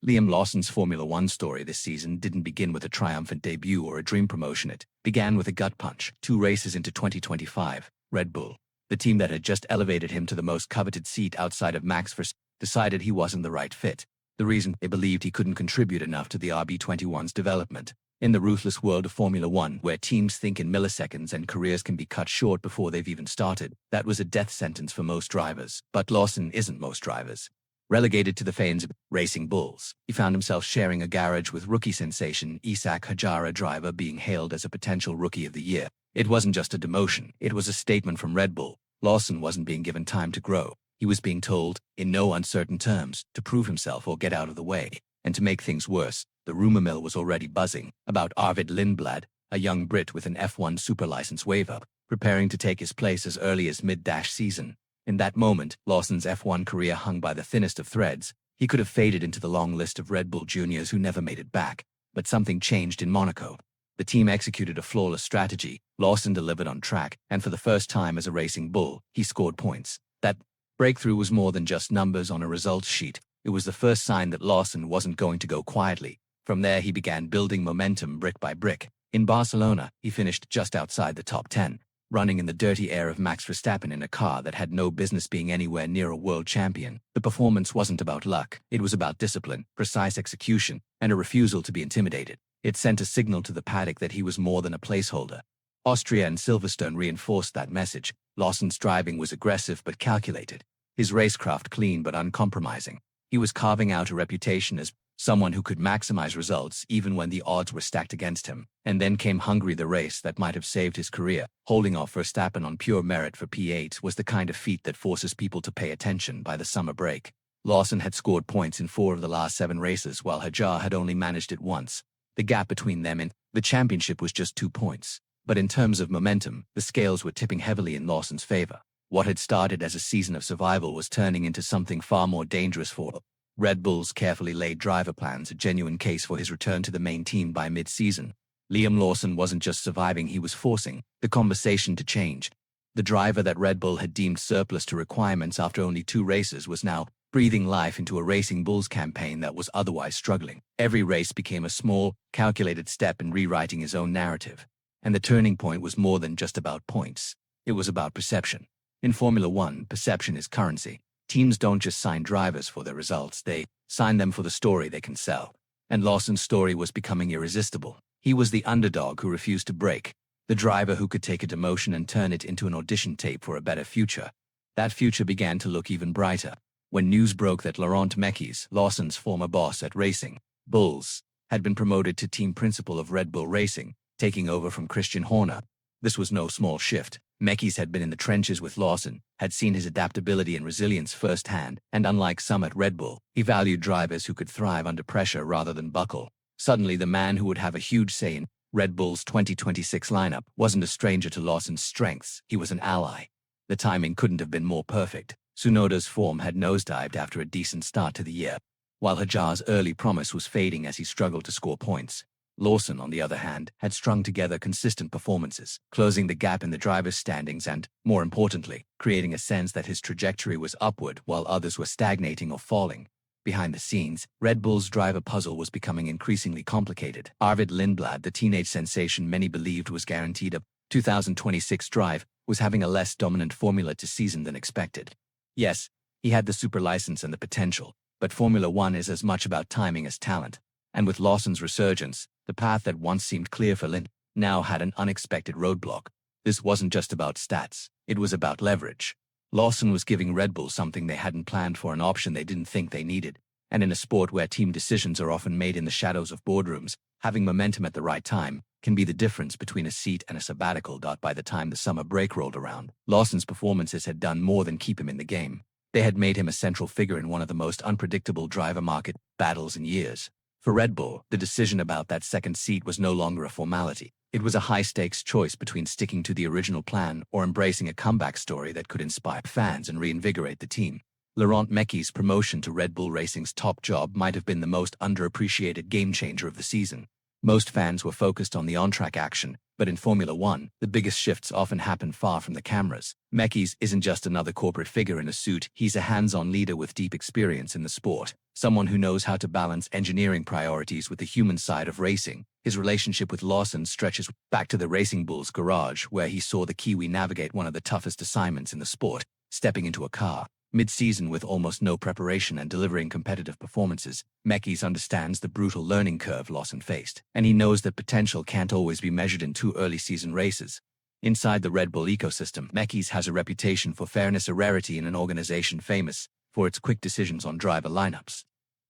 Liam Lawson's Formula One story this season didn't begin with a triumphant debut or a dream promotion. It began with a gut punch. 2 races into 2025, Red Bull, the team that had just elevated him to the most coveted seat outside of Max Verstappen, decided he wasn't the right fit. The reason? They believed he couldn't contribute enough to the RB21's development. In the ruthless world of Formula One, where teams think in milliseconds and careers can be cut short before they've even started, that was a death sentence for most drivers. But Lawson isn't most drivers. Relegated to the Faenza-based Racing Bulls, he found himself sharing a garage with rookie sensation Hadjar, a driver being hailed as a potential Rookie of the Year. It wasn't just a demotion, it was a statement from Red Bull. Lawson wasn't being given time to grow. He was being told, in no uncertain terms, to prove himself or get out of the way. And to make things worse, the rumor mill was already buzzing about Hadjar Lindblad, a young Brit with an F1 super license waiver, preparing to take his place as early as mid-season. In that moment, Lawson's F1 career hung by the thinnest of threads. He could have faded into the long list of Red Bull juniors who never made it back. But something changed in Monaco. The team executed a flawless strategy. Lawson delivered on track, and for the first time as a Racing Bull, he scored points. That breakthrough was more than just numbers on a results sheet. It was the first sign that Lawson wasn't going to go quietly. From there, he began building momentum brick by brick. In Barcelona, he finished just outside the top 10. Running in the dirty air of Max Verstappen in a car that had no business being anywhere near a world champion. The performance wasn't about luck. It was about discipline, precise execution, and a refusal to be intimidated. It sent a signal to the paddock that he was more than a placeholder. Austria and Silverstone reinforced that message. Lawson's driving was aggressive but calculated. His racecraft clean but uncompromising. He was carving out a reputation as someone who could maximize results even when the odds were stacked against him. And then came Hungary, the race that might have saved his career. Holding off Verstappen on pure merit for P8 was the kind of feat that forces people to pay attention by the summer break. Lawson had scored points in 4 of the last 7 races, while Hadjar had only managed it once. The gap between them and the championship was just 2 points. But in terms of momentum, the scales were tipping heavily in Lawson's favor. What had started as a season of survival was turning into something far more dangerous for Red Bull's carefully laid driver plans, a genuine case for his return to the main team by mid-season. Liam Lawson wasn't just surviving, he was forcing the conversation to change. The driver that Red Bull had deemed surplus to requirements after only 2 races was now breathing life into a Racing Bulls campaign that was otherwise struggling. Every race became a small, calculated step in rewriting his own narrative. And the turning point was more than just about points. It was about perception. In Formula One, perception is currency. Teams don't just sign drivers for their results, they sign them for the story they can sell. And Lawson's story was becoming irresistible. He was the underdog who refused to break, the driver who could take a demotion and turn it into an audition tape for a better future. That future began to look even brighter when news broke that Laurent Mekies, Lawson's former boss at Racing Bulls, had been promoted to team principal of Red Bull Racing, taking over from Christian Horner. This was no small shift. Mekies had been in the trenches with Lawson, had seen his adaptability and resilience firsthand, and unlike some at Red Bull, he valued drivers who could thrive under pressure rather than buckle. Suddenly, the man who would have a huge say in Red Bull's 2026 lineup wasn't a stranger to Lawson's strengths, he was an ally. The timing couldn't have been more perfect. Tsunoda's form had nosedived after a decent start to the year, while Hadjar's early promise was fading as he struggled to score points. Lawson, on the other hand, had strung together consistent performances, closing the gap in the drivers' standings and, more importantly, creating a sense that his trajectory was upward while others were stagnating or falling. Behind the scenes, Red Bull's driver puzzle was becoming increasingly complicated. Hadjar Lindblad, the teenage sensation many believed was guaranteed a 2026 drive, was having a less dominant formula to season than expected. Yes, he had the super license and the potential, but Formula One is as much about timing as talent. And with Lawson's resurgence, the path that once seemed clear for Lind now had an unexpected roadblock. This wasn't just about stats, it was about leverage. Lawson was giving Red Bull something they hadn't planned for, an option they didn't think they needed. And in a sport where team decisions are often made in the shadows of boardrooms, having momentum at the right time can be the difference between a seat and a sabbatical. By the time the summer break rolled around, Lawson's performances had done more than keep him in the game. They had made him a central figure in one of the most unpredictable driver market battles in years. For Red Bull, the decision about that second seat was no longer a formality. It was a high-stakes choice between sticking to the original plan or embracing a comeback story that could inspire fans and reinvigorate the team. Laurent Mekies' promotion to Red Bull Racing's top job might have been the most underappreciated game-changer of the season. Most fans were focused on the on-track action, but in Formula One, the biggest shifts often happen far from the cameras. Mekies isn't just another corporate figure in a suit, he's a hands-on leader with deep experience in the sport, someone who knows how to balance engineering priorities with the human side of racing. His relationship with Lawson stretches back to the Racing Bulls garage, where he saw the Kiwi navigate one of the toughest assignments in the sport, stepping into a car mid-season with almost no preparation and delivering competitive performances. Mekies understands the brutal learning curve Lawson faced, and he knows that potential can't always be measured in 2 early season races. Inside the Red Bull ecosystem, Mekies has a reputation for fairness, a rarity in an organization famous for its quick decisions on driver lineups.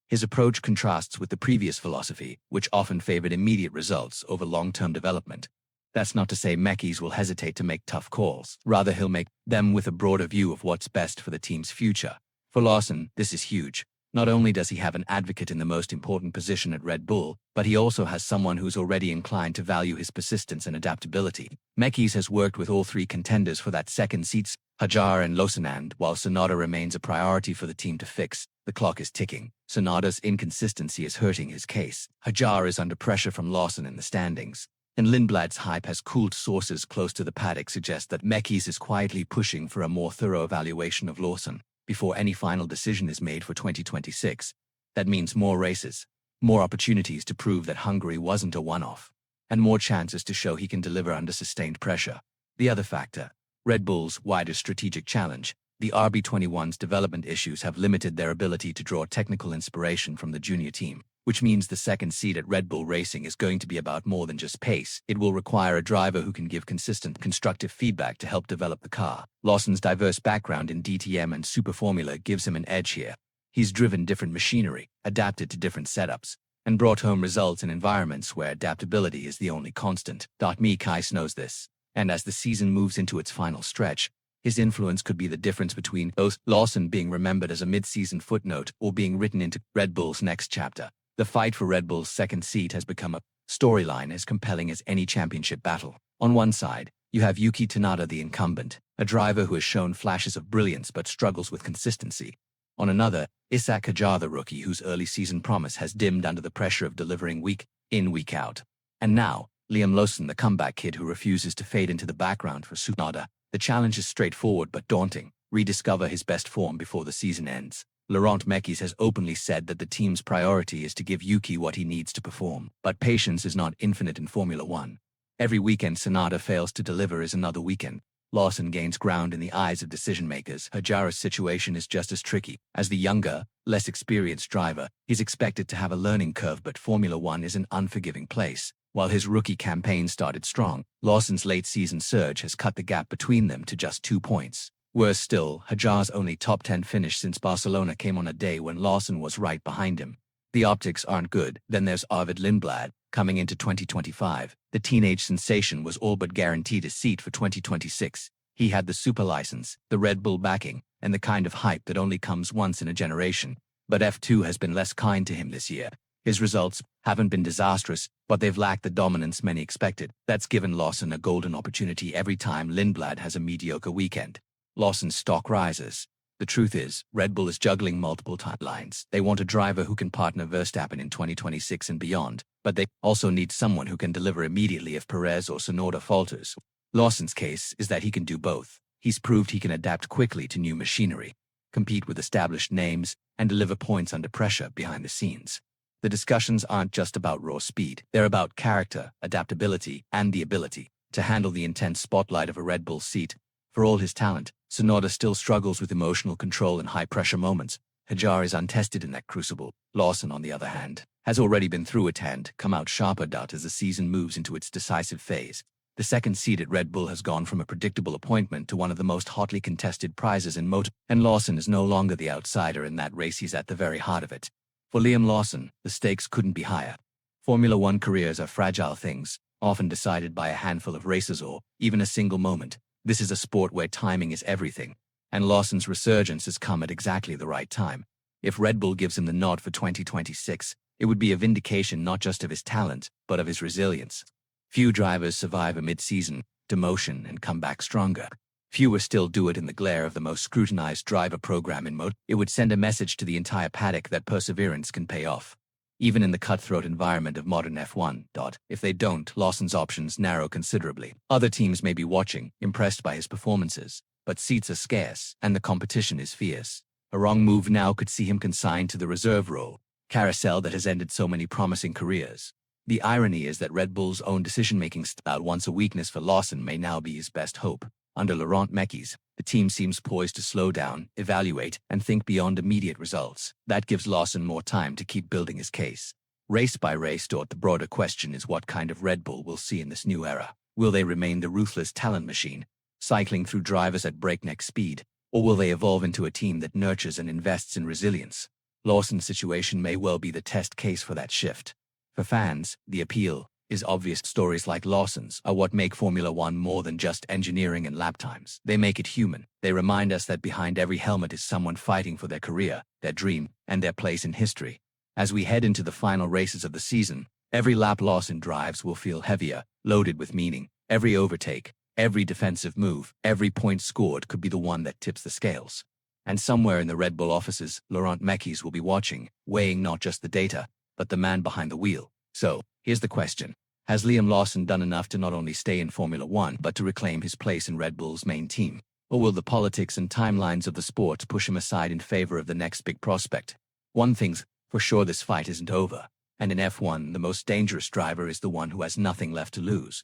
His approach contrasts with the previous philosophy, which often favored immediate results over long-term development. That's not to say Mekies will hesitate to make tough calls. Rather, he'll make them with a broader view of what's best for the team's future. For Lawson, this is huge. Not only does he have an advocate in the most important position at Red Bull, but he also has someone who's already inclined to value his persistence and adaptability. Mekies has worked with all 3 contenders for that second seats, Hadjar and Lawson, and while Tsunoda remains a priority for the team to fix, the clock is ticking. Tsunoda's inconsistency is hurting his case. Hadjar is under pressure from Lawson in the standings, and Lindblad's hype has cooled. Sources close to the paddock suggest that Mekies is quietly pushing for a more thorough evaluation of Lawson before any final decision is made for 2026. That means more races, more opportunities to prove that Hungary wasn't a one-off, and more chances to show he can deliver under sustained pressure. The other factor, Red Bull's wider strategic challenge. The RB21's development issues have limited their ability to draw technical inspiration from the junior team, which means the second seat at Red Bull Racing is going to be about more than just pace. It will require a driver who can give consistent, constructive feedback to help develop the car. Lawson's diverse background in DTM and Super Formula gives him an edge here. He's driven different machinery, adapted to different setups, and brought home results in environments where adaptability is the only constant. Mekies knows this, and as the season moves into its final stretch, his influence could be the difference between both Lawson being remembered as a mid-season footnote or being written into Red Bull's next chapter. The fight for Red Bull's second seat has become a storyline as compelling as any championship battle. On one side, you have Yuki Tsunoda, the incumbent, a driver who has shown flashes of brilliance but struggles with consistency. On another, Ishak Hadjar, the rookie whose early season promise has dimmed under the pressure of delivering week in, week out. And now, Liam Lawson, the comeback kid who refuses to fade into the background for Tsunoda. The challenge is straightforward but daunting: rediscover his best form before the season ends. Laurent Mekies has openly said that the team's priority is to give Yuki what he needs to perform. But patience is not infinite in Formula One. Every weekend Tsunoda fails to deliver is another weekend. Lawson gains ground in the eyes of decision-makers. Hadjar's situation is just as tricky. As the younger, less experienced driver, he's expected to have a learning curve, but Formula One is an unforgiving place. While his rookie campaign started strong, Lawson's late-season surge has cut the gap between them to just 2 points. Worse still, Hadjar's only top 10 finish since Barcelona came on a day when Lawson was right behind him. The optics aren't good. Then there's Hadjar Lindblad. Coming into 2025, the teenage sensation was all but guaranteed a seat for 2026. He had the super license, the Red Bull backing, and the kind of hype that only comes once in a generation. But F2 has been less kind to him this year. His results haven't been disastrous, but they've lacked the dominance many expected. That's given Lawson a golden opportunity every time Lindblad has a mediocre weekend. Lawson's stock rises. The truth is, Red Bull is juggling multiple timelines. They want a driver who can partner Verstappen in 2026 and beyond, but they also need someone who can deliver immediately if Perez or Tsunoda falters. Lawson's case is that he can do both. He's proved he can adapt quickly to new machinery, compete with established names, and deliver points under pressure behind the scenes. The discussions aren't just about raw speed. They're about character, adaptability, and the ability to handle the intense spotlight of a Red Bull seat. For all his talent, Tsunoda still struggles with emotional control in high-pressure moments. Hadjar is untested in that crucible. Lawson, on the other hand, has already been through it and come out sharper as the season moves into its decisive phase. The second seat at Red Bull has gone from a predictable appointment to one of the most hotly contested prizes in motor, and Lawson is no longer the outsider in that race. He's at the very heart of it. For Liam Lawson, the stakes couldn't be higher. Formula One careers are fragile things, often decided by a handful of races or even a single moment. This is a sport where timing is everything, and Lawson's resurgence has come at exactly the right time. If Red Bull gives him the nod for 2026, it would be a vindication not just of his talent, but of his resilience. Few drivers survive a mid-season demotion and come back stronger. Fewer still do it in the glare of the most scrutinized driver program in motor. It would send a message to the entire paddock that perseverance can pay off. even in the cutthroat environment of modern F1. If they don't, Lawson's options narrow considerably. Other teams may be watching, impressed by his performances, but seats are scarce, and the competition is fierce. A wrong move now could see him consigned to the reserve role, carousel that has ended so many promising careers. The irony is that Red Bull's own decision-making style, once a weakness for Lawson, may now be his best hope. Under Laurent Mekies, the team seems poised to slow down, evaluate, and think beyond immediate results. That gives Lawson more time to keep building his case. Race by race, the broader question is what kind of Red Bull we'll see in this new era. Will they remain the ruthless talent machine, cycling through drivers at breakneck speed, or will they evolve into a team that nurtures and invests in resilience? Lawson's situation may well be the test case for that shift. For fans, the appeal is obvious. Stories like Lawson's are what make Formula One more than just engineering and lap times. They make it human. They remind us that behind every helmet is someone fighting for their career, their dream, and their place in history. As we head into the final races of the season, every lap Lawson drives will feel heavier, loaded with meaning. Every overtake, every defensive move, every point scored could be the one that tips the scales. And somewhere in the Red Bull offices, Laurent Mekies will be watching, weighing not just the data, but the man behind the wheel. So, here's the question. Has Liam Lawson done enough to not only stay in Formula One but to reclaim his place in Red Bull's main team? Or will the politics and timelines of the sport push him aside in favor of the next big prospect? One thing's for sure, this fight isn't over. And in F1, the most dangerous driver is the one who has nothing left to lose.